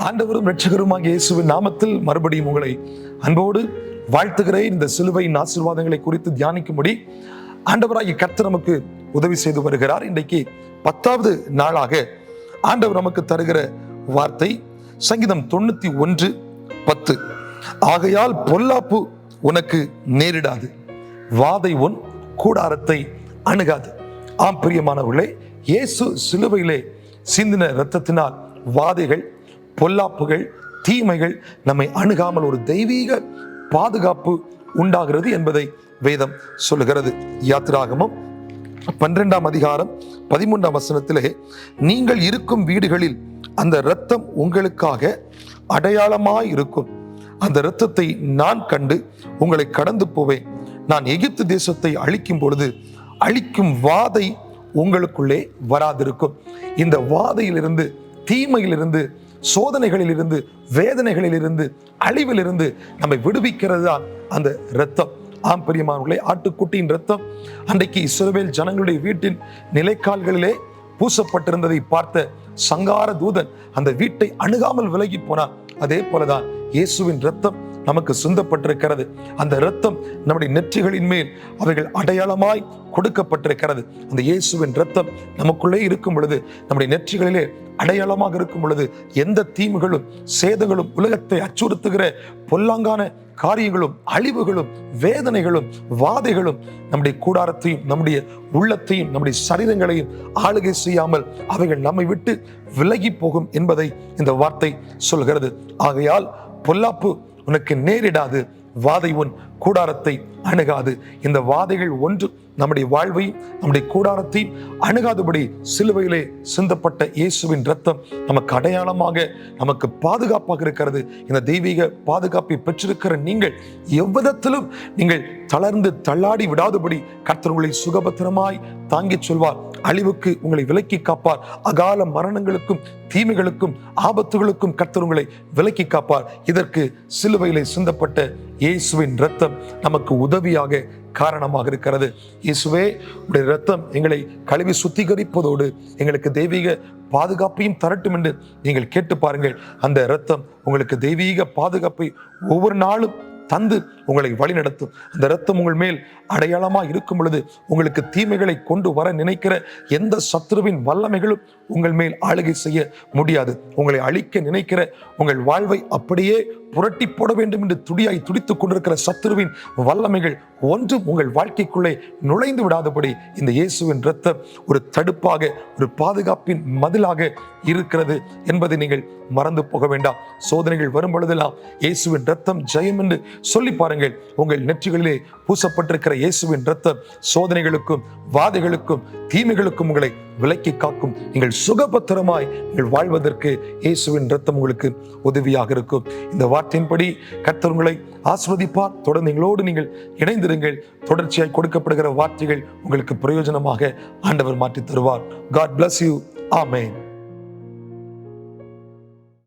ஆண்டவரும் இரட்சகருமாகிய இயேசுவின் நாமத்தில் மறுபடியும் உங்களை அன்போடு வாழ்த்துகிறேன். இந்த சிலுவையின் ஆசீர்வாதங்களை குறித்து தியானிக்கும்படி ஆண்டவராகிய கர்த்தர் நமக்கு உதவி செய்து வருகிறார். இன்றைக்கு 10வது நாளாக ஆண்டவர் நமக்கு தருகிற வார்த்தை சங்கீதம் 91:10. ஆகையால் பொல்லாப்பு உனக்கு நேரிடாது, வாதை உன் கூடாரத்தை அணுகாது. ஆம் பிரியமானவர்களே, இயேசு சிலுவையிலே சிந்தின இரத்தத்தினால் வாதைகள், பொல்லாப்புகள், தீமைகள் நம்மை அணுகாமல் ஒரு தெய்வீக பாதுகாப்பு உண்டாகிறது என்பதை வேதம் சொல்லுகிறது. யாத்திராகமம் 12ஆம் அதிகாரம் 13ஆம் வசனத்திலே, நீங்கள் இருக்கும் வீடுகளில் அந்த இரத்தம் உங்களுக்காக அடையாளமாய் இருக்கும். அந்த இரத்தத்தை நான் கண்டு உங்களை கடந்து போவேன். நான் எகிப்து தேசத்தை அழிக்கும் பொழுது அழிக்கும் வாதை உங்களுக்குள்ளே வராதிருக்கும். இந்த வாதையிலிருந்து, தீமையிலிருந்து, சோதனைகளிலிருந்து, வேதனைகளிலிருந்து, அழிவிலிருந்து நம்மை விடுவிக்கிறது தான் அந்த இரத்தம். ஆம் பிரியமானவர்களே, ஆட்டுக்குட்டியின் இரத்தம் அன்றைக்கு இஸ்ரவேல் ஜனங்களுடைய வீட்டின் நிலைக்கால்களிலே பூசப்பட்டிருந்ததை பார்த்த சங்கார தூதன் அந்த வீட்டை அணுகாமல் விலகி போனான். அதே போலதான் இயேசுவின் இரத்தம் நமக்கு சிந்தப்பட்டிருக்கிறது. அந்த இரத்தம் நம்முடைய நெற்றிகளின் மேல் அவைகள் அடையாளமாய் கொடுக்கப்பட்டிருக்கிறது. அந்த இயேசுவின் இரத்தம் நமக்குள்ளே இருக்கும் பொழுது, நம்முடைய நெற்றிகளிலே அடையாளமாக இருக்கும் பொழுது, எந்த தீமைகளும் சேதங்களும் உலகத்தை அச்சுறுத்துகிற பொல்லாங்கான காரியங்களும் அழிவுகளும் வேதனைகளும் வாதைகளும் நம்முடைய கூடாரத்தையும் நம்முடைய உள்ளத்தையும் நம்முடைய சரீரங்களையும் ஆளுகை செய்யாமல் அவைகள் நம்மை விட்டு விலகி போகும் என்பதை இந்த வார்த்தை சொல்கிறது. ஆகையால் பொல்லாப்பு உனக்கு நேரிடாது, வாதை உன் கூடாரத்தை அணுகாது. இந்த வாதைகள் ஒன்று நம்முடைய வாழ்வையும் நம்முடைய கூடாரத்தையும் அணுகாதபடி சிலுவையிலே சிந்தப்பட்ட இயேசுவின் இரத்தம் நமக்கு அடையாளமாக, நமக்கு பாதுகாப்பாக இருக்கிறது. இந்த தெய்வீக பாதுகாப்பை பெற்றிருக்கிற நீங்கள் எவ்விதத்திலும் நீங்கள் தளர்ந்து தள்ளாடி விடாதபடி கர்த்தர் உங்களை சுகபத்திரமாய் தாங்கிச் சொல்வார். அழிவுக்கு உங்களை விலக்கி காப்பார். அகால மரணங்களுக்கும் தீமைகளுக்கும் ஆபத்துகளுக்கும் கர்த்தர் உங்களை விலக்கி காப்பார். இதற்கு சிலுவையிலே சிந்தப்பட்ட இயேசுவின் இரத்தம் நமக்கு உதவியாக காரணமாக இருக்கிறது. இயேசுவே, உடைய இரத்தம் எங்களை கழுவி சுத்திகரிப்பதோடு எங்களுக்கு தெய்வீக பாதுகாப்பையும் தரட்டும் என்று நீங்கள் கேட்டு பாருங்கள். அந்த இரத்தம் உங்களுக்கு தெய்வீக பாதுகாப்பை ஒவ்வொரு நாளும் தந்து உங்களை வழி நடத்தும். அந்த இரத்தம் உங்கள் மேல் அடையாளமா இருக்கும் பொழுது உங்களுக்கு தீமைகளை கொண்டு வர நினைக்கிற எந்த சத்துருவின் வல்லமைகளும் உங்கள் மேல் ஆளுகை செய்ய முடியாது. உங்களை அழிக்க நினைக்கிற, உங்கள் வாழ்வை அப்படியே புரட்டி போட வேண்டும் என்று துடியாய் துடித்துக் கொண்டிருக்கிற சத்துருவின் வல்லமைகள் ஒன்றும் உங்கள் வாழ்க்கைக்குள்ளே நுழைந்து விடாதபடி இந்த இயேசுவின் இரத்தம் ஒரு தடுப்பாக, ஒரு பாதுகாப்பின் மதிலாக இருக்கிறது என்பதை நீங்கள் மறந்து போக வேண்டாம். சோதனைகள் வரும் பொழுதெல்லாம் இயேசுவின் இரத்தம் ஜெயம் என்று சொல்லி பாருங்கள். உங்கள் நெற்றிகளிலே பூசப்பட்டிருக்கிற இயேசுவின் இரத்தம் சோதனைகளுக்கும் வாதைகளுக்கும் தீமைகளுக்கும் உங்களை விலக்கி காக்கும். நீங்கள் சுகபத்திரமாய் நீங்கள் வாழ்வதற்கு இயேசுவின் இரத்தம் உங்களுக்கு உதவியாக இருக்கும். இந்த வார்த்தையின்படி கர்த்தர் உங்களை ஆசீர்வதிப்பார். தொடர்ந்து எங்களோடு நீங்கள் இணைந்திருங்கள். தொடர்ச்சியாய் கொடுக்கப்படுகிற வார்த்தைகள் உங்களுக்கு பிரயோஜனமாக ஆண்டவர் மாற்றி தருவார். God bless you. Amen.